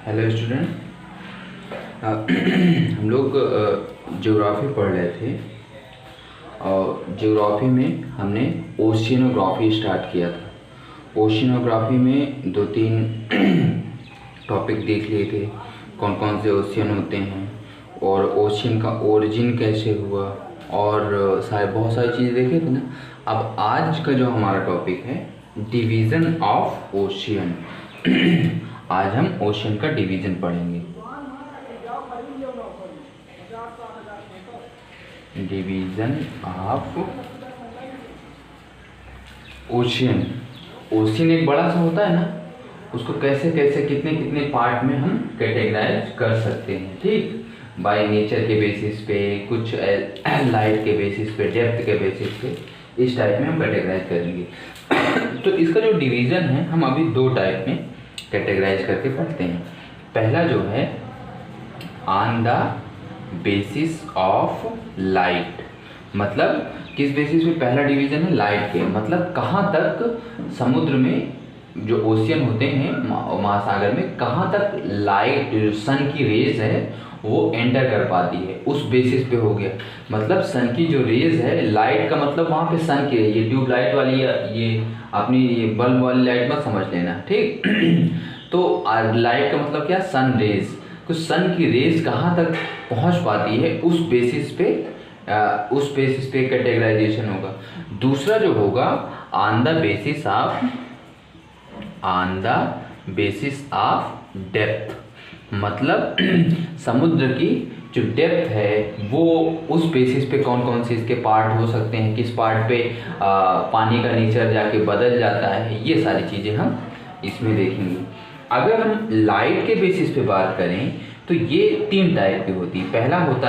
Hello student. हम लोग geography पढ़ रहे थे और ज्योग्राफी में हमने ओशियनोग्राफी स्टार्ट किया था। ओशियनोग्राफी में 2-3 टॉपिक देख लिए थे, कौन कौन से ओशियन होते हैं और ओशियन का ओरिजिन कैसे हुआ और शायद बहुत सारी चीज़ें देखे थे ना। अब आज का जो हमारा टॉपिक है डिवीज़न ऑफ ओशियन। आज हम ओशियन का डिवीज़न पढ़ेंगे। Division of ocean. ओशियन एक बड़ा सा होता है ना, उसको कैसे कैसे कितने कितने पार्ट में हम कैटेगराइज कर सकते हैं। ठीक, बाय नेचर के बेसिस पे, कुछ लाइट के बेसिस पे, डेप्थ के बेसिस पे, इस टाइप में हम कैटेगराइज करेंगे। तो इसका जो डिवीज़न है हम अभी 2 टाइप में कैटेगराइज करके पढ़ते हैं। पहला जो है on the basis of light, मतलब किस बेसिस पे पहला डिवीज़न है लाइट के, मतलब कहाँ तक समुद्र में जो ओशियन होते हैं महासागर में कहाँ तक लाइट सन की रेज है वो एंटर कर पाती है, उस बेसिस पे हो गया। मतलब सन की जो रेज है, लाइट का मतलब वहाँ पे सन की, ये ट्यूब लाइट वाली या ये अपनी ये बल्ब वाली लाइट मत समझ लेना, ठीक। तो लाइट का मतलब क्या, सन रेज। तो सन की रेज कहाँ तक पहुँच पाती है उस बेसिस पे कैटेगराइजेशन होगा। दूसरा जो होगा on the basis of depth, मतलब समुद्र की जो डेप्थ है वो उस बेसिस पे कौन कौन से इसके पार्ट हो सकते हैं, किस पार्ट पे पानी का नेचर जाके बदल जाता है, ये सारी चीज़ें हम इसमें देखेंगे। अगर हम लाइट के बेसिस पे बात करें तो ये 3 टाइप की होती है। पहला होता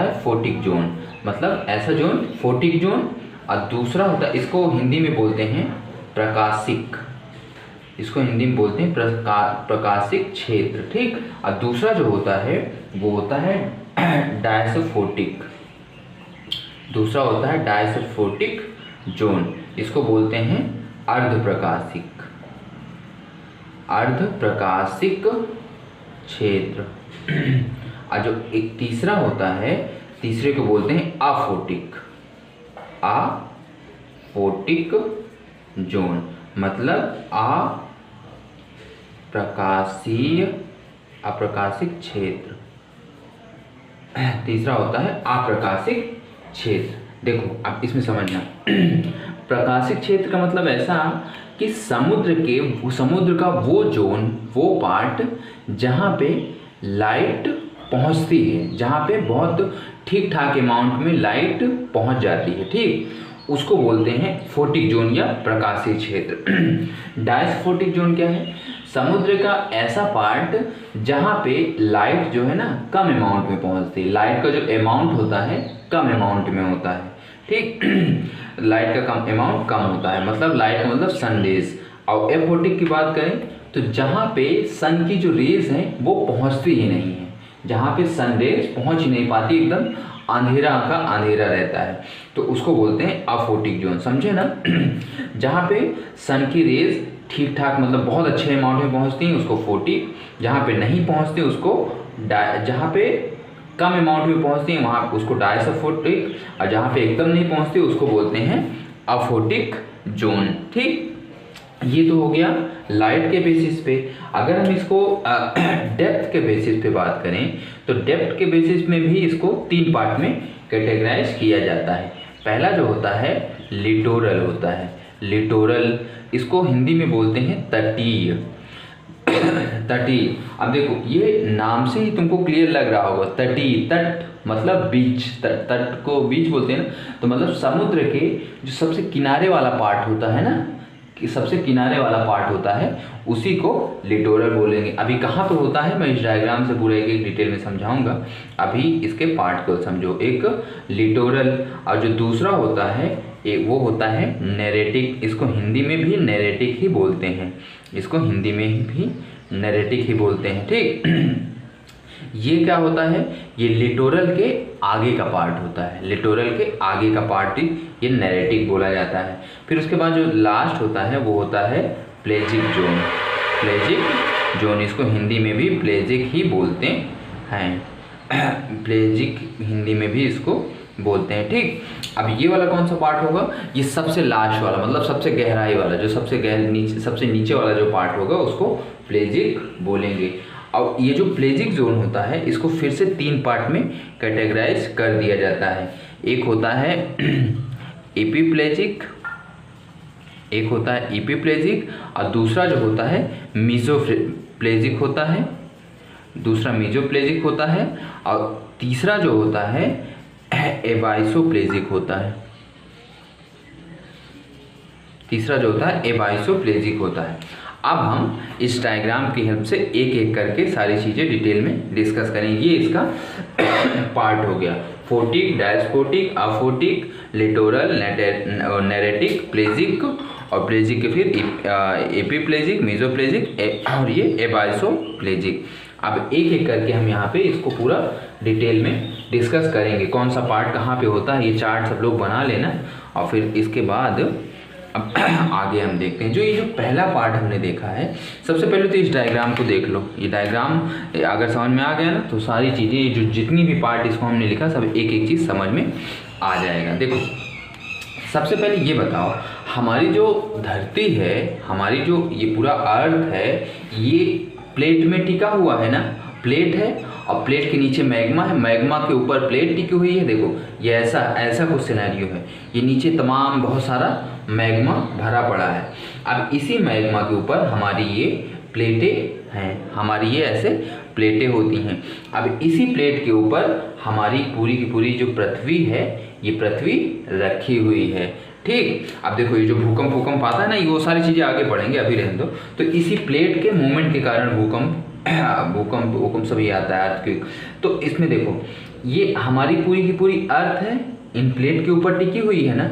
है फोटिक जोन, मतलब ऐसा जोन फोटिक जोन। और दूसरा होता है, इसको हिंदी में बोलते हैं प्रकाशिक, इसको हिंदी में बोलते हैं प्रकाशिक क्षेत्र, ठीक। और दूसरा जो होता है वो होता है डायसोफोटिक, दूसरा होता है डायसोफोटिक जोन, इसको बोलते हैं अर्धप्रकाशिक क्षेत्र। और जो एक तीसरा होता है, तीसरे को बोलते हैं अफोटिक जोन, मतलब अप्रकाशिक क्षेत्र। तीसरा होता है अप्रकाशिक क्षेत्र। देखो अब इसमें समझना, प्रकाशिक क्षेत्र का मतलब ऐसा कि समुद्र का वो जोन, वो पार्ट जहाँ पे लाइट पहुँचती है, जहाँ पे बहुत ठीक ठाक अमाउंट में लाइट पहुँच जाती है, ठीक, उसको बोलते हैं फोटिक जोन या प्रकाशिक क्षेत्र। डायसफोटिक जोन क्या है, समुद्र का ऐसा पार्ट जहाँ पे लाइट जो है ना कम अमाउंट में पहुँचती है, लाइट का जो अमाउंट होता है कम अमाउंट में होता है, ठीक। लाइट का अमाउंट कम होता है, मतलब लाइट का मतलब सन रेज। और एफोटिक की बात करें तो जहाँ पे सन की जो रेज है वो पहुँचती ही नहीं है, जहाँ पे सन रेज पहुँच ही नहीं पाती, एकदम अंधेरा का अंधेरा रहता है, तो उसको बोलते हैं अफोटिक जोन, समझे ना। जहाँ पे सन की रेज ठीक ठाक मतलब बहुत अच्छे अमाउंट में पहुँचती हैं उसको फोटिक, जहाँ पे नहीं पहुँचती उसको जहाँ पे कम अमाउंट में पहुँचती हैं वहाँ उसको डायसोफोटिक, और जहाँ पे एकदम नहीं पहुँचती उसको बोलते हैं अफोटिक जोन, ठीक। ये तो हो गया लाइट के बेसिस पे। अगर हम इसको डेप्थ के बेसिस पे बात करें तो डेप्थ के बेसिस में भी इसको 3 पार्ट में कैटेगराइज किया जाता है। पहला जो होता है लिटोरल होता है, लिटोरल इसको हिंदी में बोलते हैं तटीय। तटीय, अब देखो ये नाम से ही तुमको क्लियर लग रहा होगा, तटीय, तट मतलब बीच, तट को बीच बोलते हैं ना, तो मतलब समुद्र के जो सबसे किनारे वाला पार्ट होता है ना, कि सबसे किनारे वाला पार्ट होता है उसी को लिटोरल बोलेंगे। अभी कहाँ पे होता है मैं इस डायग्राम से पूरा एक डिटेल में समझाऊंगा, अभी इसके पार्ट को समझो। एक लिटोरल, और जो दूसरा होता है एक वो होता है नैरेटिक, इसको हिंदी में भी नैरेटिक ही बोलते हैं, इसको हिंदी में भी नैरेटिक ही बोलते हैं, ठीक। ये क्या होता है, ये लिटोरल के आगे का पार्ट होता है, लिटोरल के आगे का पार्ट ये नैरेटिक बोला जाता है। फिर उसके बाद जो लास्ट होता है वो होता है प्लेजिक जोन, प्लेजिक जोन, इसको हिंदी में भी प्लेजिक ही बोलते हैं, प्लेजिक हिंदी में भी इसको बोलते हैं। ठीक, अब ये वाला कौन सा पार्ट होगा, ये सबसे लास्ट वाला, मतलब सबसे गहराई वाला, जो सबसे नीचे वाला जो पार्ट होगा उसको प्लेजिक बोलेंगे। अब ये जो प्लेजिक जोन होता है इसको फिर से 3 पार्ट में कैटेगराइज कर दिया जाता है। एक होता है एपीप्लेजिक, एक होता है एपीप्लेजिक, और दूसरा जो होता है मीजोप्लेजिक होता है, दूसरा मीजोप्लेजिक होता है, और तीसरा जो होता है एबाइसोप्लेजिक होता है, तीसरा जो होता है एबाइसोप्लेजिक होता है। अब हम इस डायग्राम की हेल्प से एक एक करके सारी चीज़ें डिटेल में डिस्कस करेंगे। ये इसका पार्ट हो गया, फोटिक, डायस्पोटिक, अफोटिक, लिटोरल, नेरेटिक, प्लेजिक, और प्लेजिक के फिर एपीप्लेजिक, मीजोप्लेजिक और ये एबाइसोप्लेजिक। अब एक एक करके हम यहाँ पे इसको पूरा डिटेल में डिस्कस करेंगे, कौन सा पार्ट कहाँ पे होता है। ये चार्ट सब लोग बना लेना, और फिर इसके बाद अब आगे हम देखते हैं। ये जो पहला पार्ट हमने देखा है, सबसे पहले तो इस डायग्राम को देख लो। ये डायग्राम अगर समझ में आ गया ना तो सारी चीज़ें जो जितनी भी पार्ट इसको हमने लिखा सब एक एक चीज़ समझ में आ जाएगा। देखो, सबसे पहले ये बताओ, हमारी जो धरती है, हमारी जो ये पूरा अर्थ है, ये प्लेट में टिका हुआ है ना, प्लेट है और प्लेट के नीचे मैग्मा है, मैग्मा के ऊपर प्लेट टिकी हुई है। देखो ये ऐसा कुछ सिनेरियो है, ये नीचे तमाम बहुत सारा मैग्मा भरा पड़ा है। अब इसी मैग्मा के ऊपर हमारी ये प्लेटें हैं, हमारी ये ऐसे प्लेटें होती हैं। अब इसी प्लेट के ऊपर हमारी पूरी की पूरी जो पृथ्वी है, ये पृथ्वी रखी हुई है। ठीक, अब देखो ये जो भूकंप आता है ना, ये वो सारी चीज़ें आगे बढ़ेंगे, अभी रहने दो। तो इसी प्लेट के मूवमेंट के कारण भूकंप सभी आता है, अर्थक्वेक। तो इसमें देखो ये हमारी पूरी की पूरी अर्थ है, इन प्लेट के ऊपर टिकी हुई है ना,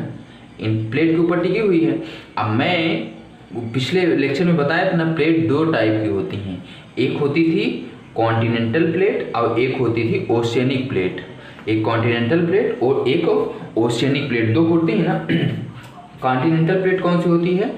इन प्लेट के ऊपर टिकी हुई है। अब मैं पिछले लेक्चर में बताया था ना, प्लेट 2 टाइप की होती हैं, एक होती थी कॉन्टिनेंटल प्लेट और एक होती थी ओशियनिक प्लेट। एक कॉन्टिनेंटल प्लेट और एक ओशियनिक प्लेट, 2 होती है ना। कॉन्टिनेंटल प्लेट कौन सी होती है,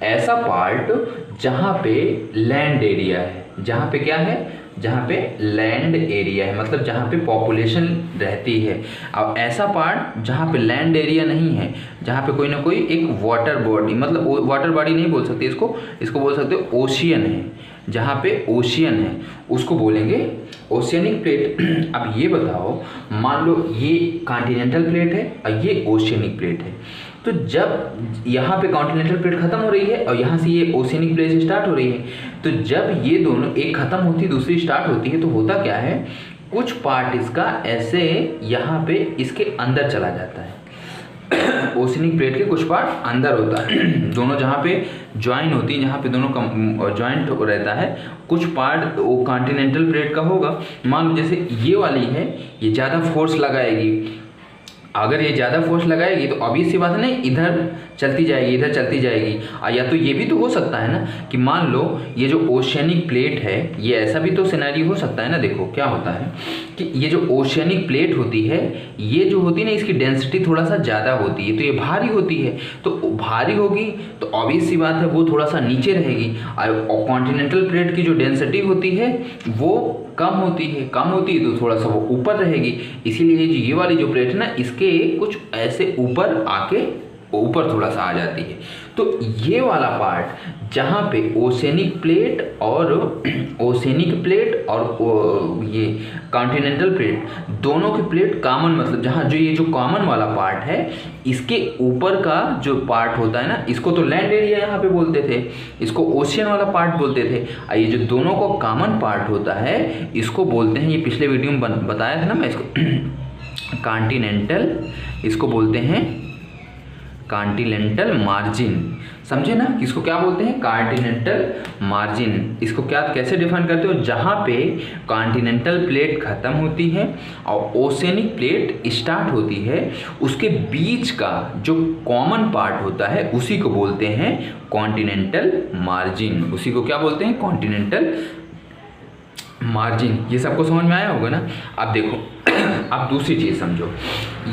ऐसा पार्ट जहाँ पे लैंड एरिया है, जहाँ पे क्या है, जहाँ पे लैंड एरिया है, मतलब जहाँ पे पॉपुलेशन रहती है। अब ऐसा पार्ट जहाँ पे लैंड एरिया नहीं है, जहाँ पे कोई ना कोई एक वाटर बॉडी, मतलब वाटर बॉडी नहीं बोल सकते इसको बोल सकते हो ओशियन है, जहाँ पे ओशियन है उसको बोलेंगे ओशियनिक प्लेट। अब ये बताओ, मान लो ये कॉन्टिनेंटल प्लेट है और ये ओशियनिक प्लेट है, तो जब यहाँ पे कॉन्टिनेंटल प्लेट खत्म हो रही है और यहाँ से ये ओशियनिक प्लेट स्टार्ट हो रही है, तो जब ये दोनों एक खत्म होती है दूसरी स्टार्ट होती है, तो होता क्या है, कुछ पार्ट इसका ऐसे यहाँ पे इसके अंदर चला जाता है। ओशियनिक प्लेट के कुछ पार्ट अंदर होता है, दोनों जहाँ पे ज्वाइन होती है, जहाँ पे दोनों ज्वाइंट रहता है, कुछ पार्ट वो कॉन्टिनेंटल प्लेट का होगा। मान लो जैसे ये वाली है, ये ज़्यादा फोर्स लगाएगी, अगर ये ज़्यादा फोर्स लगाएगी तो ऑब्वियस सी बात है ना, इधर चलती जाएगी, इधर चलती जाएगी। या तो ये भी तो हो सकता है ना कि मान लो ये जो ओशियनिक प्लेट है, ये ऐसा भी तो सिनेरियो हो सकता है ना। देखो क्या होता है कि ये जो ओशियनिक प्लेट होती है, ये जो होती है ना, इसकी डेंसिटी थोड़ा सा ज़्यादा होती है, तो ये भारी होती है, तो भारी होगी तो ऑब्वियस सी बात है वो थोड़ा सा नीचे रहेगी। और कॉन्टिनेंटल प्लेट की जो डेंसिटी होती है वो कम होती है तो थोड़ा सा वो ऊपर रहेगी। इसीलिए ये वाली जो प्लेट है ना, इसके कुछ ऐसे ऊपर आके ऊपर थोड़ा सा आ जाती है। तो ये वाला पार्ट जहाँ पे ओशियनिक प्लेट और ये कॉन्टिनेंटल प्लेट, दोनों की प्लेट कॉमन, मतलब जहाँ जो ये जो कॉमन वाला पार्ट है, इसके ऊपर का जो पार्ट होता है ना, इसको तो लैंड एरिया यहाँ पे बोलते थे, इसको ओशियन वाला पार्ट बोलते थे। ये जो दोनों को कॉमन पार्ट होता है, इसको बोलते हैं, ये पिछले वीडियो में बताया था ना मैं इसको, कॉन्टिनेंटल, इसको बोलते हैं कॉन्टिनेंटल मार्जिन। समझे ना, इसको क्या बोलते हैं, कॉन्टिनेंटल मार्जिन। इसको क्या कैसे डिफाइन करते हो, जहाँ पे कॉन्टिनेंटल प्लेट खत्म होती है और ओशियनिक प्लेट स्टार्ट होती है, उसके बीच का जो कॉमन पार्ट होता है उसी को बोलते हैं कॉन्टिनेंटल मार्जिन। उसी को क्या बोलते हैं, कॉन्टिनेंटल मार्जिन। ये सबको समझ में आया होगा ना। अब देखो अब दूसरी चीज़ समझो,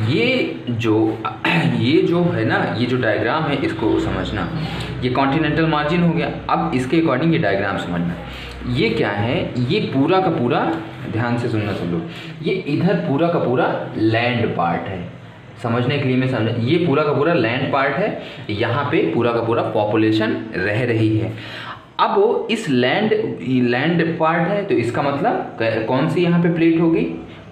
ये जो है ना, ये जो डायग्राम है इसको समझना। ये कॉन्टिनेंटल मार्जिन हो गया। अब इसके अकॉर्डिंग ये डायग्राम समझना। ये क्या है, ये पूरा का पूरा, ध्यान से सुनना सब लोग, ये इधर पूरा का पूरा लैंड पार्ट है। समझने के लिए मैं समझा, ये पूरा का पूरा लैंड पार्ट है, यहाँ पे पूरा का पूरा पॉपुलेशन रह रही है। अब इस लैंड पार्ट है, तो इसका मतलब कौन सी यहाँ पे प्लेट होगी,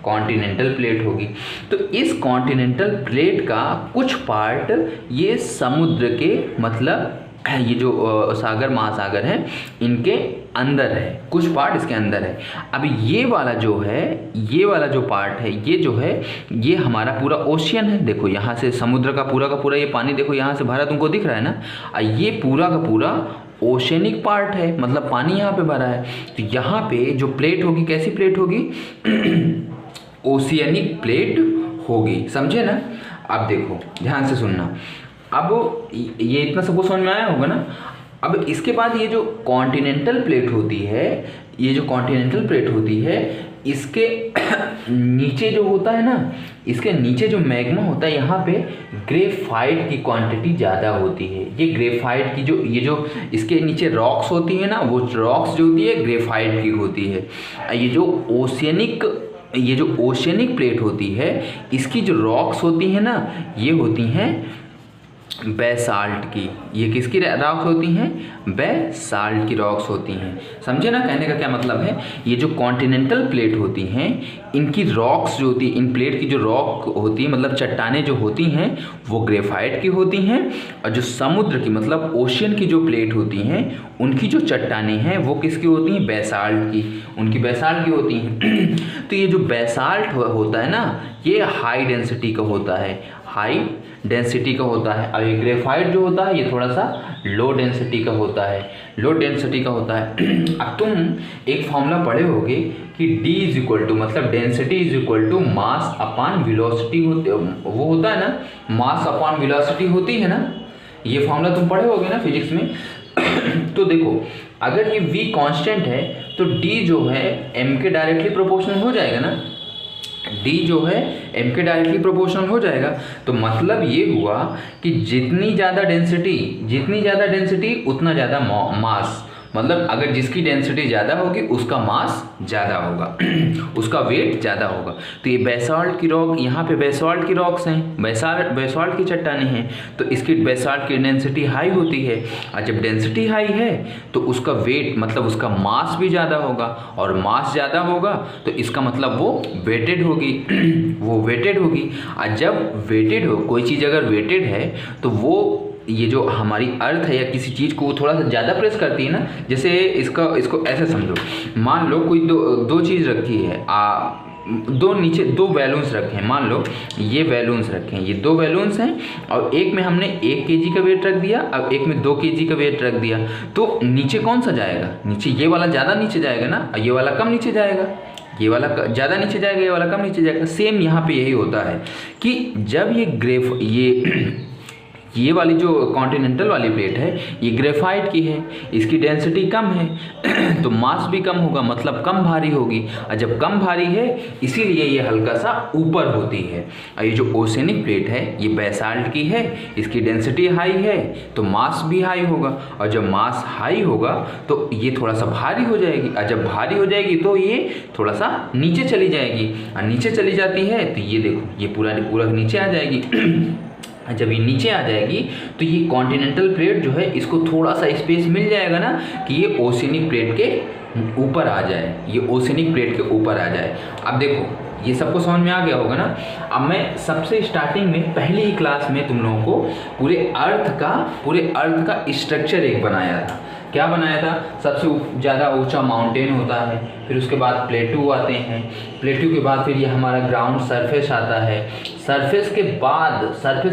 कॉन्टिनेंटल प्लेट होगी। तो इस कॉन्टिनेंटल प्लेट का कुछ पार्ट ये समुद्र के, मतलब ये जो सागर महासागर हैं इनके अंदर है, कुछ पार्ट इसके अंदर है। अब ये वाला जो है, ये वाला जो पार्ट है, ये जो है ये हमारा पूरा ओशियन है। देखो यहाँ से समुद्र का पूरा ये पानी देखो यहाँ से भरा, तुमको दिख रहा है ना। ये पूरा का पूरा ओशियनिक पार्ट है, मतलब पानी यहाँ पे भरा है। तो यहाँ पे जो प्लेट होगी, कैसी प्लेट होगी ओशियनिक प्लेट होगी, समझे ना। अब देखो ध्यान से सुनना, अब ये इतना सबको समझ में आया होगा ना। अब इसके बाद ये जो कॉन्टिनेंटल प्लेट होती है, ये जो कॉन्टिनेंटल प्लेट होती है, इसके नीचे जो होता है ना, इसके नीचे जो मैग्मा होता है, यहाँ पे ग्रेफाइट की क्वांटिटी ज़्यादा होती है। ये ग्रेफाइट की ये जो इसके नीचे रॉक्स होती है ना, वो रॉक्स जो होती है ग्रेफाइट की होती है। ये जो ओशियनिक प्लेट होती है, इसकी जो रॉक्स होती है ना, ये होती हैं बेसाल्ट की। ये किसकी रॉक्स होती हैं, बेसाल्ट की रॉक्स होती हैं। समझे ना कहने का क्या मतलब है। ये जो कॉन्टिनेंटल प्लेट होती हैं, इनकी रॉक्स जो होती है, इन प्लेट की जो रॉक होती है, मतलब चट्टानें जो होती हैं, वो ग्रेफाइट की होती हैं। और जो समुद्र की, मतलब ओशियन की जो प्लेट होती हैं, उनकी जो चट्टानें हैं वो किसकी होती हैं, बेसाल्ट की, उनकी बेसाल्ट की होती हैं। तो ये जो बेसाल्ट होता है ना, ये हाई डेंसिटी का होता है, हाई डेंसिटी का होता है। और ये ग्रेफाइट जो होता है, ये थोड़ा सा लो डेंसिटी का होता है, लो डेंसिटी का होता है। अब तुम एक फॉर्मूला पढ़े होगे कि D इज इक्वल टू, मतलब density is equal to mass upon velocity वो होता है ना, मास अपॉन वेलोसिटी होती है ना। ये फॉर्मूला तुम पढ़े होगे ना फिजिक्स में। तो देखो, अगर ये V कांस्टेंट है तो D जो है M के डायरेक्टली प्रोपोर्शनल हो जाएगा ना। D जो है M के डायरेक्टली प्रोपोर्शनल हो जाएगा। तो मतलब ये हुआ कि जितनी ज़्यादा डेंसिटी उतना ज़्यादा मास, मतलब अगर जिसकी डेंसिटी ज़्यादा होगी उसका मास ज़्यादा होगा, उसका वेट ज़्यादा होगा। तो ये बेसाल्ट की रॉक, यहाँ पे बेसाल्ट की रॉक्स हैं, बेसाल्ट की चट्टानें हैं, तो इसकी बेसाल्ट की डेंसिटी हाई होती है। और जब डेंसिटी हाई है तो उसका वेट, मतलब उसका मास भी ज़्यादा होगा, और मास ज़्यादा होगा तो इसका मतलब वो वेटेड होगी। वो वेटेड होगी। और जब वेटेड हो, कोई चीज़ अगर वेटेड है तो वो, ये जो हमारी अर्थ है या किसी चीज़ को थोड़ा सा ज़्यादा प्रेस करती है ना। जैसे इसको ऐसे समझो, मान लो कोई दो चीज़ रखी है, नीचे दो बैलून्स रखे हैं। मान लो ये बैलून्स रखे हैं, ये दो बैलून्स हैं, और एक में हमने 1 kg का वेट रख दिया, अब एक में 2 kg का वेट रख दिया। तो नीचे कौन सा जाएगा, नीचे ये वाला ज़्यादा नीचे जाएगा ना, और ये वाला कम नीचे जाएगा। ये वाला ज़्यादा नीचे जाएगा, ये वाला कम नीचे जाएगा। सेम यहाँ पे यही होता है कि जब ये वाली जो कॉन्टिनेंटल वाली प्लेट है, ये ग्रेफाइट की है, इसकी डेंसिटी कम है तो मास भी कम होगा, मतलब कम भारी होगी। और जब कम भारी है इसीलिए ये हल्का सा ऊपर होती है। और ये जो ओशियनिक प्लेट है, ये बेसाल्ट की है, इसकी डेंसिटी हाई है तो मास भी हाई होगा, और जब मास हाई होगा तो ये थोड़ा सा भारी हो जाएगी, और जब भारी हो जाएगी तो ये थोड़ा सा नीचे चली जाएगी। और नीचे चली जाती है तो ये देखो, ये पूरा नीचे आ जाएगी। जब ये नीचे आ जाएगी तो ये कॉन्टिनेंटल प्लेट जो है, इसको थोड़ा सा स्पेस मिल जाएगा ना कि ये ओशियनिक प्लेट के ऊपर आ जाए, ये ओशियनिक प्लेट के ऊपर आ जाए। अब देखो ये सबको समझ में आ गया होगा ना। अब मैं सबसे स्टार्टिंग में पहली ही क्लास में तुम लोगों को पूरे अर्थ का स्ट्रक्चर एक बनाया था। क्या बनाया था, सबसे ज़्यादा ऊंचा माउंटेन होता है, फिर उसके बाद प्लेटू आते हैं, प्लेटू के बाद फिर ये हमारा ग्राउंड सरफेस आता है, सरफेस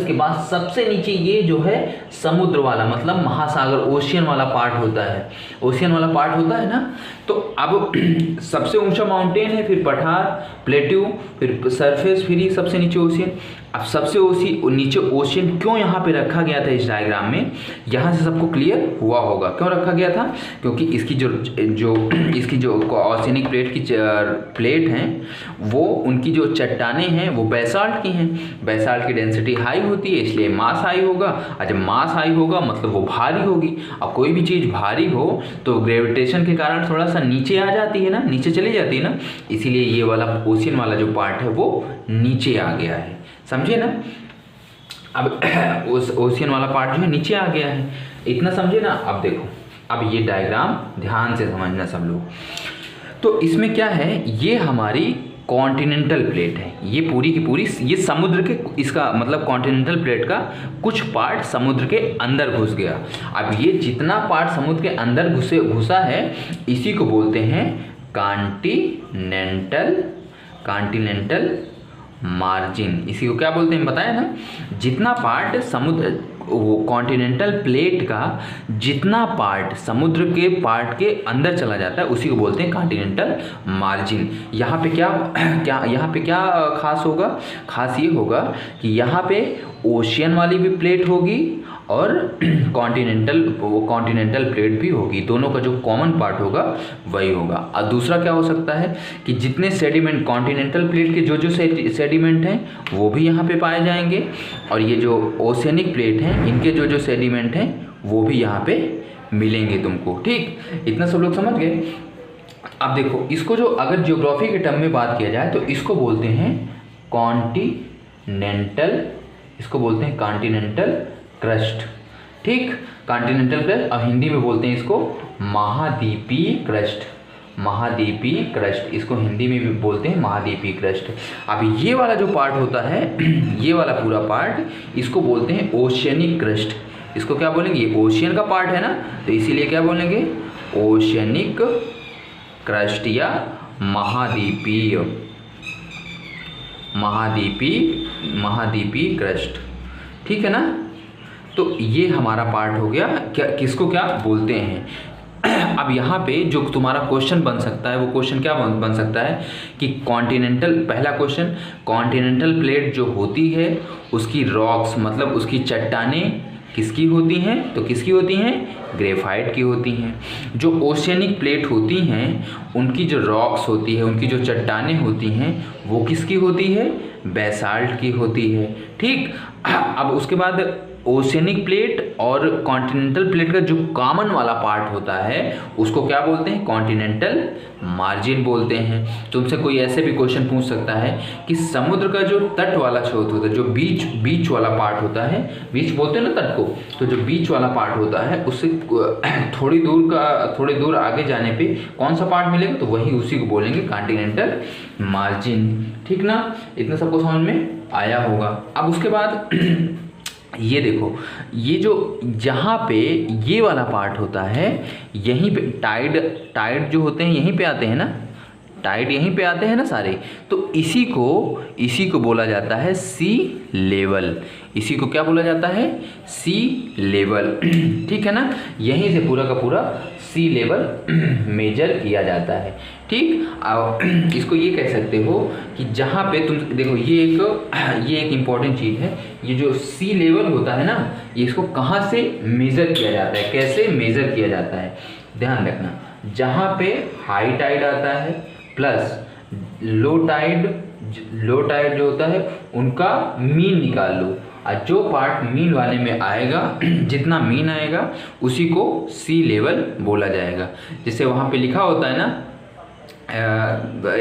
के बाद सबसे नीचे ये जो है समुद्र वाला, मतलब महासागर, ओशियन वाला पार्ट होता है ना। तो अब सबसे ऊंचा माउंटेन है, फिर पठार, प्लेटू, फिर सरफेस, फिर ये सबसे नीचे ओशियन। अब सबसे नीचे ओशियन क्यों यहाँ पे रखा गया था इस डायग्राम में, यहाँ से सबको क्लियर हुआ होगा क्यों रखा गया था, क्योंकि इसकी जो ओशियनिक प्लेट की प्लेट हैं वो उनकी जो चट्टानें हैं वो बेसाल्ट की हैं, बेसाल्ट की डेंसिटी हाई होती है इसलिए मास हाई होगा, और जब मास हाई होगा मतलब वो भारी होगी, और कोई भी चीज़ भारी हो तो ग्रेविटेशन के कारण थोड़ा सा नीचे आ जाती है ना, नीचे चली जाती है ना, इसीलिए ये वाला ओशियन वाला जो पार्ट है वो नीचे आ गया है, समझे ना। अब उस ओशियन वाला पार्ट जो है नीचे आ गया है, इतना समझे ना। अब देखो, अब ये डायग्राम ध्यान से समझना सब लोग। तो इसमें क्या है, ये हमारी कॉन्टिनेंटल प्लेट है, ये पूरी की पूरी ये समुद्र के, इसका मतलब कॉन्टिनेंटल प्लेट का कुछ पार्ट समुद्र के अंदर घुस गया। अब ये जितना पार्ट समुद्र के अंदर घुसा है इसी को बोलते हैं कॉन्टिनेंटल मार्जिन। इसी को क्या बोलते हैं बताया ना, जितना पार्ट समुद्र वो कॉन्टिनेंटल प्लेट का जितना पार्ट समुद्र के पार्ट के अंदर चला जाता है उसी को बोलते हैं कॉन्टिनेंटल मार्जिन। यहाँ पे क्या खास होगा, खास ये होगा कि यहाँ पे ओशियन वाली भी प्लेट होगी और कॉन्टिनेंटल प्लेट भी होगी, दोनों का जो कॉमन पार्ट होगा वही होगा। और दूसरा क्या हो सकता है कि जितने सेडिमेंट कॉन्टिनेंटल प्लेट के जो सेडिमेंट हैं वो भी यहाँ पे पाए जाएंगे, और ये जो ओशियनिक प्लेट हैं इनके जो सेडिमेंट हैं वो भी यहाँ पे मिलेंगे तुमको। ठीक, इतना सब लोग समझ गए। अब देखो, इसको जो अगर ज्योग्राफी के टर्म में बात किया जाए तो इसको बोलते हैं कॉन्टिनेंटल, इसको बोलते हैं कॉन्टिनेंटल क्रस्ट। ठीक, कॉन्टिनेंटल क्रस्ट, और हिंदी में बोलते हैं इसको महाद्वीपीय क्रस्ट, महाद्वीपीय क्रस्ट, इसको हिंदी में भी बोलते हैं महाद्वीपीय क्रस्ट। अब ये वाला जो पार्ट होता है ये वाला पूरा पार्ट इसको बोलते हैं ओशियनिक क्रस्ट। इसको क्या बोलेंगे, ये ओशियन का पार्ट है ना, तो इसीलिए क्या बोलेंगे ओशियनिक क्रस्ट या महाद्वीपीय क्रस्ट। ठीक है ना, तो ये हमारा पार्ट हो गया, क्या किसको क्या बोलते हैं। अब यहाँ पे जो तुम्हारा क्वेश्चन बन सकता है वो क्वेश्चन क्या बन सकता है कि कॉन्टिनेंटल, पहला क्वेश्चन, कॉन्टिनेंटल प्लेट जो होती है उसकी रॉक्स मतलब उसकी चट्टानें किसकी होती हैं, तो किसकी होती हैं, ग्रेफाइट की होती हैं। जो ओशियनिक प्लेट होती हैं उनकी जो रॉक्स होती है, उनकी जो चट्टानें होती हैं वो किसकी होती है, बेसाल्ट की होती है। ठीक, अब उसके बाद ओशियनिक प्लेट और कॉन्टिनेंटल प्लेट का जो कॉमन वाला पार्ट होता है उसको क्या बोलते हैं, कॉन्टिनेंटल मार्जिन बोलते हैं। तुमसे कोई ऐसे भी क्वेश्चन पूछ सकता है कि समुद्र का जो तट वाला क्षेत्र होता है, जो बीच वाला पार्ट होता है, बीच बोलते हैं ना तट को, तो जो बीच वाला पार्ट होता है उससे थोड़ी दूर आगे जाने पे कौन सा पार्ट मिलेगा, तो वही उसी को बोलेंगे कॉन्टिनेंटल मार्जिन। ठीक ना, इतना सबको समझ में आया होगा। अब उसके बाद ये देखो, ये जो जहाँ पे ये वाला पार्ट होता है यहीं पे टाइड जो होते हैं यहीं पे आते हैं ना, टाइड यहीं पे आते हैं ना सारे, तो इसी को बोला जाता है सी लेवल। इसी को क्या बोला जाता है, सी लेवल। ठीक है ना, यहीं से पूरा का पूरा सी लेवल मेजर किया जाता है। ठीक, और इसको ये कह सकते हो कि जहाँ पे तुम देखो, ये एक इम्पॉर्टेंट चीज़ है, ये जो सी लेवल होता है ना, ये इसको कहाँ से मेज़र किया जाता है, कैसे मेज़र किया जाता है, ध्यान रखना। जहाँ पे हाई टाइड आता है प्लस लो टाइड जो होता है उनका मीन निकाल लो, और जो पार्ट मीन वाले में आएगा जितना मीन आएगा उसी को सी लेवल बोला जाएगा। जैसे वहाँ पे लिखा होता है ना,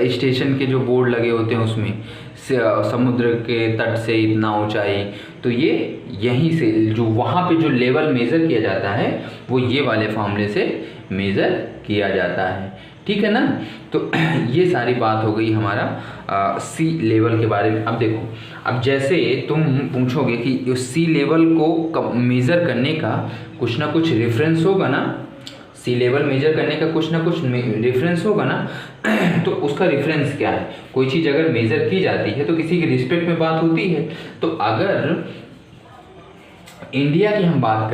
स्टेशन के जो बोर्ड लगे होते हैं उसमें समुद्र के तट से इतना ऊंचाई, तो ये यहीं से जो वहाँ पे जो लेवल मेज़र किया जाता है वो ये वाले फॉर्मूले से मेज़र किया जाता है। ठीक है ना, तो ये सारी बात हो गई हमारा सी लेवल के बारे में। अब देखो, अब जैसे तुम पूछोगे कि सी लेवल को मेज़र करने का कुछ ना कुछ रेफरेंस होगा ना, सी लेवल मेजर करने का कुछ ना कुछ रेफरेंस होगा ना, तो उसका रेफरेंस क्या है, कोई चीज़ अगर मेजर की जाती है तो किसी की रिस्पेक्ट में बात होती है। तो अगर इंडिया की हम बात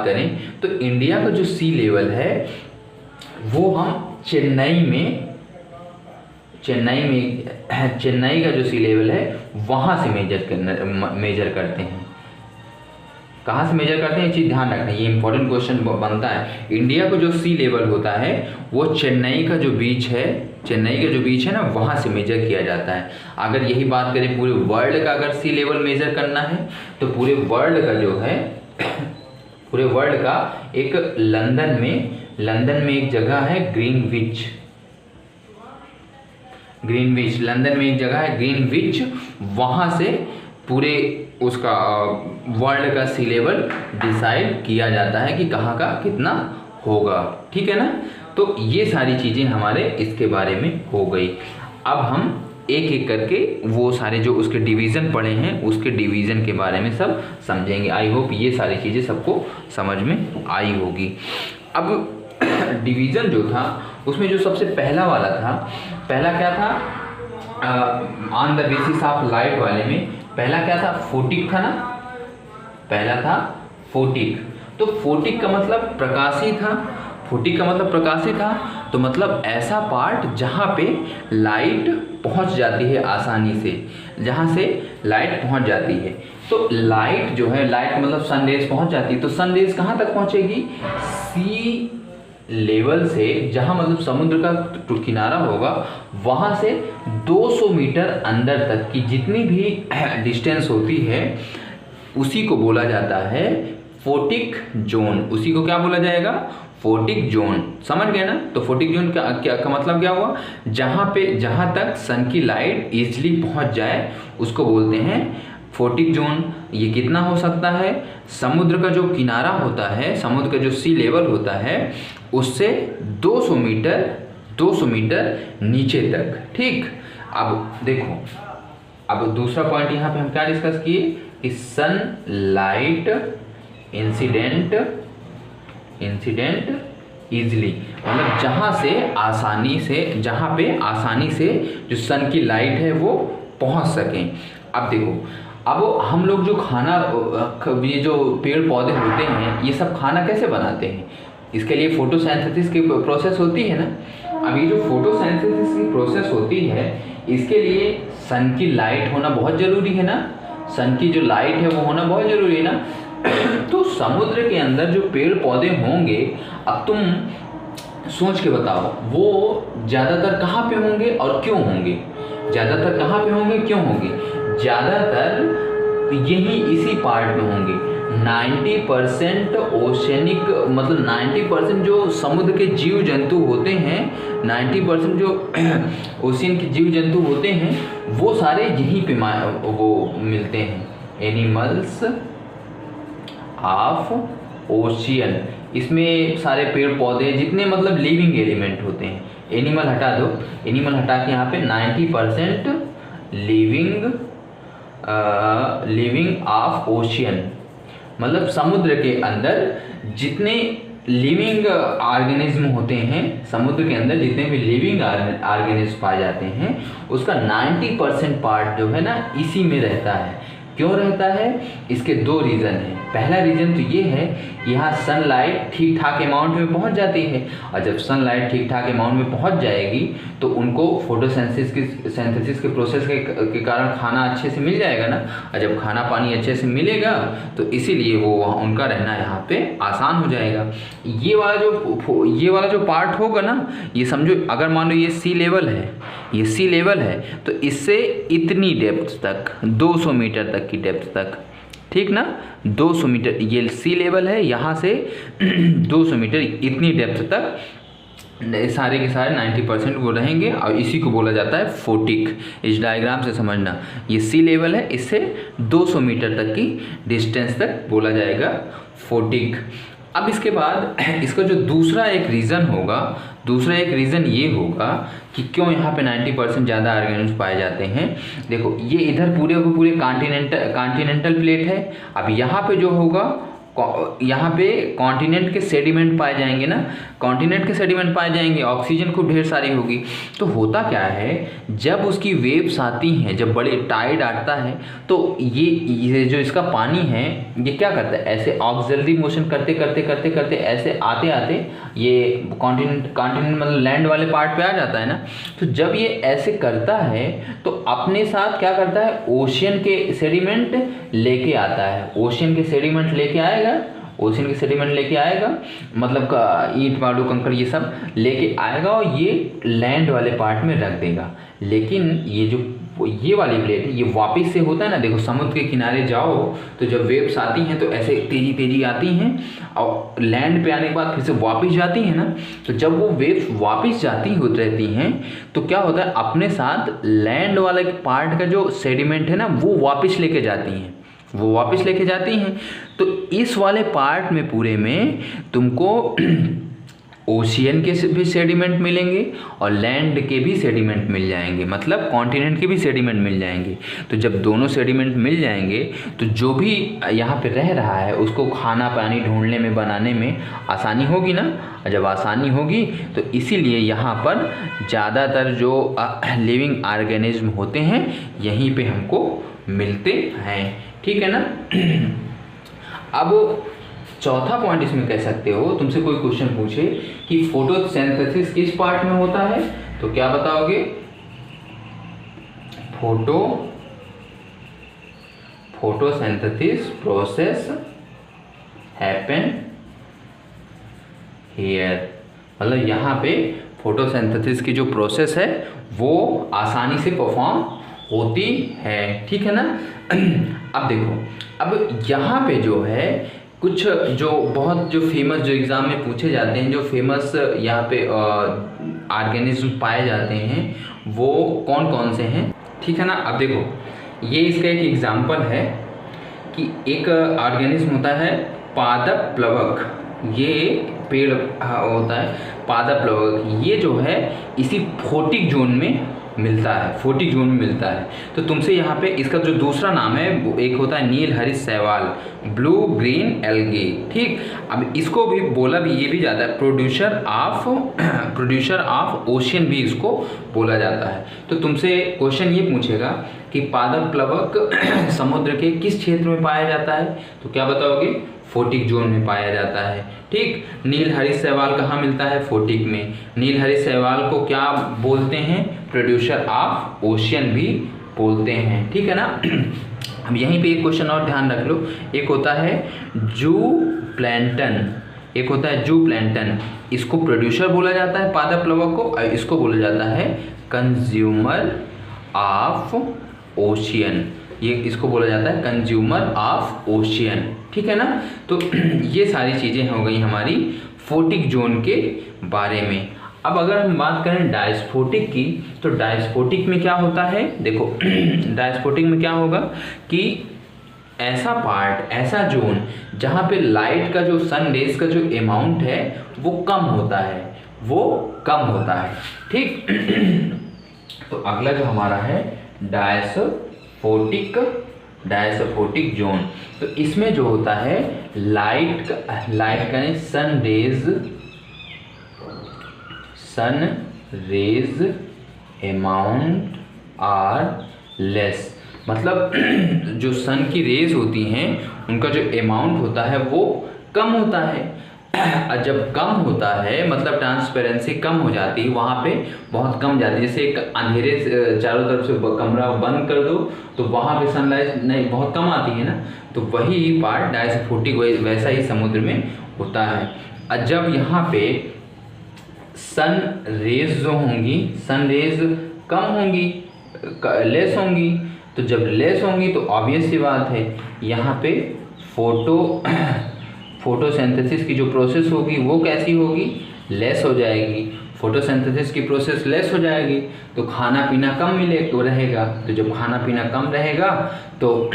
करें, तो इंडिया का जो सी लेवल है वो हम चेन्नई का जो सी लेवल है वहाँ से मेजर करते हैं। कहाँ से मेजर करते हैं, ये चीज़ ध्यान रखना, ये इंपॉर्टेंट क्वेश्चन बनता है। इंडिया को जो सी लेवल होता है वो चेन्नई का जो बीच है ना, वहाँ से मेजर किया जाता है। अगर यही बात करें पूरे वर्ल्ड का, अगर सी लेवल मेजर करना है तो पूरे वर्ल्ड का जो है पूरे वर्ल्ड का एक लंदन में एक जगह है ग्रीनविच, लंदन में एक जगह है ग्रीनविच, वहाँ से पूरे उसका वर्ल्ड का सी लेवल डिसाइड किया जाता है कि कहाँ का कितना होगा। ठीक है ना। तो ये सारी चीज़ें हमारे इसके बारे में हो गई। अब हम एक एक करके वो सारे जो उसके डिवीज़न पढ़े हैं उसके डिवीज़न के बारे में सब समझेंगे। आई होप ये सारी चीज़ें सबको समझ में आई होगी। अब डिवीज़न जो था उसमें जो सबसे पहला वाला था, पहला क्या था, on the basis of light वाले में पहला क्या था, फोटिक था ना, पहला था फोटिक। तो फोटिक का मतलब प्रकाशी था, तो मतलब ऐसा पार्ट जहाँ पे लाइट पहुँच जाती है आसानी से, जहाँ से लाइट पहुँच जाती है। तो लाइट जो है, लाइट मतलब सनरेज पहुँच जाती है, तो सनरेज कहाँ तक पहुँचेगी, सी लेवल से, जहाँ मतलब समुद्र का किनारा होगा वहाँ से 200 मीटर अंदर तक की जितनी भी डिस्टेंस होती है उसी को बोला जाता है फोटिक जोन। उसी को क्या बोला जाएगा, फोटिक जोन। समझ गए ना। तो फोटिक जोन का मतलब क्या हुआ, जहाँ तक सन की लाइट इजीली पहुँच जाए उसको बोलते हैं फोटिक जोन। ये कितना हो सकता है, समुद्र का जो किनारा होता है, समुद्र का जो सी लेवल होता है उससे 200 मीटर नीचे तक। ठीक। अब देखो, अब दूसरा पॉइंट यहाँ पे हम क्या डिस्कस किए कि सन लाइट इंसिडेंट इजली, मतलब जहाँ पे आसानी से जो सन की लाइट है वो पहुँच सकें। अब देखो, अब हम लोग जो खाना, ये जो पेड़ पौधे होते हैं ये सब खाना कैसे बनाते हैं, इसके लिए फोटोसिंथेसिस की प्रोसेस होती है ना। अब ये जो फोटोसिंथेसिस की प्रोसेस होती है इसके लिए सन की लाइट होना बहुत ज़रूरी है ना, सन की जो लाइट है वो होना बहुत ज़रूरी है ना। तो समुद्र के अंदर जो पेड़ पौधे होंगे, अब तुम सोच के बताओ वो ज़्यादातर कहाँ पे होंगे और क्यों होंगे, ज़्यादातर यही इसी पार्ट में होंगे। 90% ओशनिक, मतलब 90% जो समुद्र के जीव जंतु होते हैं, 90% जो ओशियन के जीव जंतु होते हैं वो सारे यहीं पे वो मिलते हैं, एनिमल्स ऑफ ओशियन। इसमें सारे पेड़ पौधे जितने मतलब लिविंग एलिमेंट होते हैं, एनिमल हटा दो, एनिमल हटा के यहाँ पे 90% लिविंग ऑफ ओशियन, मतलब समुद्र के अंदर जितने लिविंग ऑर्गेनिज्म होते हैं, समुद्र के अंदर जितने भी लिविंग ऑर्गेनिज्म पाए जाते हैं उसका 90% पार्ट जो है ना इसी में रहता है। क्यों रहता है, इसके दो रीज़न हैं। पहला रीज़न तो ये है कि यहाँ सनलाइट ठीक ठाक अमाउंट में पहुँच जाती है, और जब सनलाइट ठीक ठाक अमाउंट में पहुँच जाएगी तो उनको फोटोसिंथेसिस के प्रोसेस के कारण खाना अच्छे से मिल जाएगा ना, और जब खाना पानी अच्छे से मिलेगा तो इसीलिए वो उनका रहना यहाँ पे आसान हो जाएगा। ये वाला जो पार्ट होगा ना, ये समझो अगर मान लो ये सी लेवल है तो इससे इतनी डेप्थ तक 200 मीटर तक की डेप्थ तक, ठीक ना, 200 मीटर ये सी लेवल है, यहाँ से 200 मीटर इतनी डेप्थ तक सारे के सारे 90% वो रहेंगे, और इसी को बोला जाता है फोटिक। इस डायग्राम से समझना, ये सी लेवल है, इससे 200 मीटर तक की डिस्टेंस तक बोला जाएगा फोटिक। अब इसके बाद इसका जो दूसरा एक रीज़न ये होगा कि क्यों यहाँ पे 90% ज़्यादा ऑर्गेनिज्म पाए जाते हैं। देखो ये इधर पूरे को पूरे कॉन्टिनेंटल प्लेट है, अब यहाँ पे जो होगा यहाँ पे कॉन्टिनेंट के सेडिमेंट पाए जाएंगे ना, कॉन्टिनेंट के सेडिमेंट पाए जाएंगे, ऑक्सीजन खूब ढेर सारी होगी। तो होता क्या है, जब उसकी वेव्स आती हैं, जब बड़े टाइड आता है, तो ये जो इसका पानी है ये क्या करता है, ऐसे ऑक्सिलरी मोशन करते करते करते करते ऐसे आते आते ये कॉन्टिनेंट मतलब लैंड वाले पार्ट पे आ जाता है ना। तो जब ये ऐसे करता है तो अपने साथ क्या करता है, ओशियन के सेडिमेंट लेके आता है, ओशियन के सेडिमेंट लेके आएगा, ओशियन के सेडिमेंट लेके आएगा, मतलब ईंट बालू कंकड़ ये सब लेके आएगा और ये लैंड वाले पार्ट में रख देगा। लेकिन ये वाली प्लेट है, ये वापस से होता है ना, देखो समुद्र के किनारे जाओ तो जब वेव्स आती हैं तो ऐसे तेजी तेजी आती हैं और लैंड पे आने के बाद फिर से वापस जाती हैं ना। तो जब वो वेव्स वापस जाती होती रहती हैं तो क्या होता है, अपने साथ लैंड वाले पार्ट का जो सेडिमेंट है ना वो वापस लेके जाती हैं, वो वापस लेके जाती हैं। तो इस वाले पार्ट में पूरे में तुमको ओशियन के भी सेडिमेंट मिलेंगे और लैंड के भी सेडिमेंट मिल जाएंगे, मतलब कॉन्टिनेंट के भी सेडिमेंट मिल जाएंगे। तो जब दोनों सेडिमेंट मिल जाएंगे तो जो भी यहाँ पे रह रहा है उसको खाना पानी ढूंढने में बनाने में आसानी होगी ना। जब आसानी होगी तो इसीलिए यहाँ पर ज़्यादातर जो लिविंग ऑर्गेनिज्म होते हैं यहीं पे हमको मिलते हैं, ठीक है ना। अब चौथा पॉइंट इसमें कह सकते हो, तुमसे कोई क्वेश्चन पूछे कि फोटोसिंथेसिस किस पार्ट में होता है तो क्या बताओगे, फोटोसिंथेसिस प्रोसेस हैपन हियर, मतलब यहाँ पे फोटोसिंथेसिस की जो प्रोसेस है वो आसानी से परफॉर्म होती है, ठीक है ना। अब देखो, अब यहाँ पे जो है कुछ जो बहुत जो फेमस जो एग्ज़ाम में पूछे जाते हैं, जो फेमस यहाँ पे ऑर्गेनिज्म पाए जाते हैं वो कौन कौन से हैं, ठीक है ना। अब देखो ये इसका एक एग्जाम्पल है कि एक ऑर्गेनिज्म होता है पादप प्लवक, ये पेड़ होता है पादप प्लवक, ये जो है इसी फोटिक जोन में मिलता है, फोटिक जोन में मिलता है। तो तुमसे यहाँ पे इसका जो दूसरा नाम है वो एक होता है नील हरित शैवाल, ब्लू ग्रीन एल्गे, ठीक। अब इसको भी बोला भी ये भी जाता है प्रोड्यूसर ऑफ ओशियन भी इसको बोला जाता है। तो तुमसे क्वेश्चन ये पूछेगा कि पादप प्लवक समुद्र के किस क्षेत्र में पाया जाता है तो क्या बताओगे, फोटिक जोन में पाया जाता है, ठीक। नील हरित शैवाल कहाँ मिलता है, फोटिक में। नील हरित शैवाल को क्या बोलते हैं, प्रोड्यूसर ऑफ ओशियन भी बोलते हैं, ठीक है ना। अब यहीं पे एक क्वेश्चन और ध्यान रख लो, एक होता है जू प्लैंटन, एक होता है जू प्लैंटन, इसको प्रोड्यूसर बोला जाता है पादप प्लवक को, और इसको बोला जाता है कंज्यूमर ऑफ ओशियन, ये इसको बोला जाता है कंज्यूमर ऑफ ओशियन, ठीक है ना। तो ये सारी चीज़ें हो गई हमारी फोटिक जोन के बारे में। अब अगर हम बात करें डायस्फोटिक की, तो डायस्फोटिक में क्या होता है, देखो डायस्फोटिक में क्या होगा कि ऐसा पार्ट, ऐसा जोन जहाँ पे लाइट का जो सन रेज का जो अमाउंट है वो कम होता है, वो कम होता है, ठीक। तो अगला जो हमारा है डायस्फोटिक जोन, तो इसमें जो होता है लाइट का sun rays amount are less, मतलब जो सन की रेज होती हैं उनका जो अमाउंट होता है वो कम होता है। और जब कम होता है मतलब ट्रांसपेरेंसी कम हो जाती है, वहाँ पे बहुत कम जाती है। जैसे एक अंधेरे से चारों तरफ से कमरा बंद कर दो तो वहाँ पे सनलाइट नहीं बहुत कम आती है ना, तो वही पार्ट डायस्फोटिक वैसा ही समुद्र में होता है। और जब यहाँ पे सन रेज जो होंगी, सन रेज कम होंगी, लेस होंगी, तो जब लेस होंगी तो ऑब्वियस सी बात है यहाँ पे फोटोसिंथेसिस की जो प्रोसेस होगी वो कैसी होगी, लेस हो जाएगी। फोटोसिंथेसिस की प्रोसेस लेस हो जाएगी तो खाना पीना कम रहेगा। तो जब खाना पीना कम रहेगा तो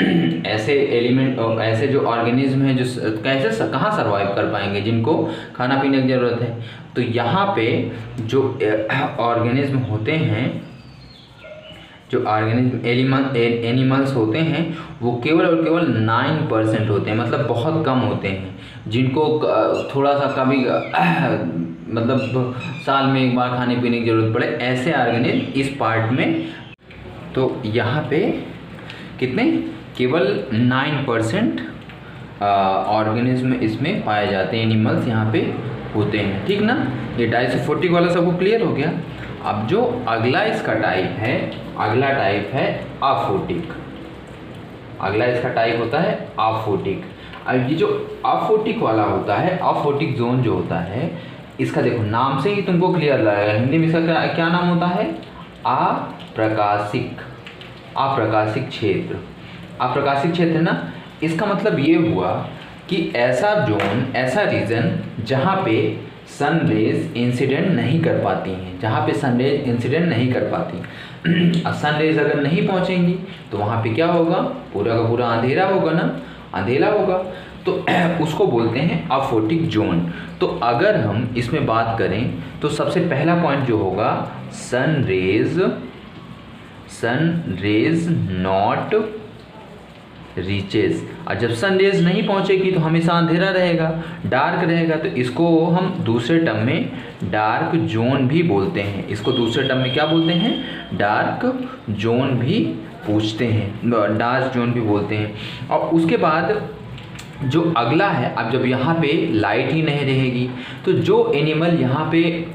ऐसे एलिमेंट, ऐसे जो ऑर्गेनिज्म हैं जो कैसे कहाँ सर्वाइव कर पाएंगे, जिनको खाना पीने की ज़रूरत है। तो यहाँ पे जो ऑर्गेनिज्म होते हैं, जो ऑर्गेनिज्म एनिमल्स होते हैं वो केवल और केवल 9% होते हैं, मतलब बहुत कम होते हैं। जिनको थोड़ा सा कभी मतलब साल में एक बार खाने पीने की ज़रूरत पड़े, ऐसे ऑर्गेनिज्म इस पार्ट में। तो यहाँ पे कितने, केवल 9% ऑर्गेनिज्म इसमें पाए जाते हैं, एनिमल्स यहाँ पे होते हैं, ठीक ना। ये 240 वाला सबको क्लियर हो गया। अब जो अगला इसका टाइप है, अगला टाइप है अफोटिक। अगला इसका टाइप होता है अफोटिक। अब ये जो अफोटिक वाला होता है, अफोटिक जोन जो होता है, इसका देखो नाम से ही तुमको क्लियर लगेगा। हिंदी में इसका क्या नाम होता है, अप्रकाशिक, अप्रकाशिक क्षेत्र। अप्रकाशिक क्षेत्र ना, इसका मतलब ये हुआ कि ऐसा जोन, ऐसा रीजन जहाँ पे सन रेज इंसिडेंट नहीं कर पाती हैं, जहाँ पे सन रेज इंसिडेंट नहीं कर पाती। अब सन रेज अगर नहीं पहुँचेंगी तो वहाँ पे क्या होगा, पूरा का पूरा अंधेरा होगा ना, अंधेरा होगा। तो उसको बोलते हैं अफोटिक जोन। तो अगर हम इसमें बात करें तो सबसे पहला पॉइंट जो होगा, सन रेज नॉट रीचेस। और जब सन रेज नहीं पहुंचेगी तो हमेशा अंधेरा रहेगा, डार्क रहेगा। तो इसको हम दूसरे टर्म में डार्क जोन भी बोलते हैं। इसको दूसरे टर्म में क्या बोलते हैं, डार्क जोन भी पूछते हैं, डार्क जोन भी बोलते हैं। और उसके बाद जो अगला है, अब जब यहाँ पे लाइट ही नहीं रहेगी तो जो एनिमल यहाँ पे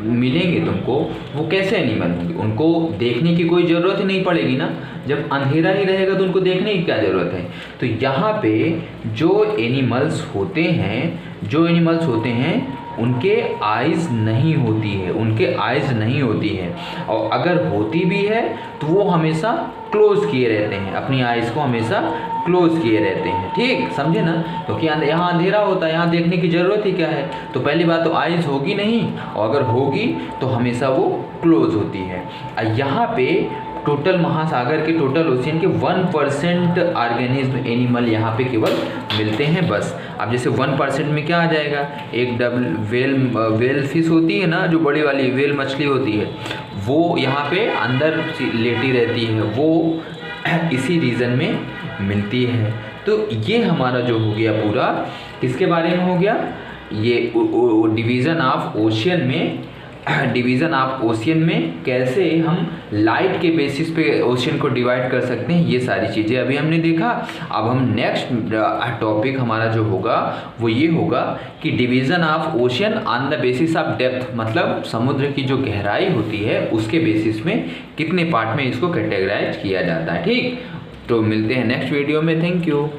मिलेंगे तुमको, वो कैसे एनिमल होंगे, उनको देखने की कोई ज़रूरत ही नहीं पड़ेगी ना। जब अंधेरा ही रहेगा तो उनको देखने की क्या ज़रूरत है। तो यहाँ पे जो एनिमल्स होते हैं उनके आइज़ नहीं होती है, उनके आइज़ नहीं होती है। और अगर होती भी है तो वो हमेशा क्लोज किए रहते हैं, अपनी आइज़ को हमेशा क्लोज किए रहते हैं, ठीक, समझे ना। क्योंकि यहाँ अंधेरा होता है, यहाँ देखने की ज़रूरत ही क्या है। तो पहली बात तो आइज़ होगी नहीं, और अगर होगी तो हमेशा वो क्लोज होती है। यहाँ पे टोटल महासागर के, टोटल ओशियन के 1% ऑर्गेनिज्म, एनिमल यहाँ पे केवल मिलते हैं बस। अब जैसे 1% में क्या आ जाएगा, एक वेल फिश होती है ना, जो बड़ी वाली वेल मछली होती है, वो यहाँ पे अंदर लेटी रहती है, वो इसी रीजन में मिलती है। तो ये हमारा जो हो गया पूरा, किसके बारे में हो गया, ये डिवीज़न ऑफ ओशियन में, डिवीज़न ऑफ ओशियन में कैसे हम लाइट के बेसिस पे ओशियन को डिवाइड कर सकते हैं, ये सारी चीज़ें अभी हमने देखा। अब हम नेक्स्ट टॉपिक हमारा जो होगा वो ये होगा कि division of ocean on the basis of depth, मतलब समुद्र की जो गहराई होती है उसके बेसिस में कितने पार्ट में इसको कैटेगराइज किया जाता है, ठीक। तो मिलते हैं नेक्स्ट वीडियो में, थैंक यू।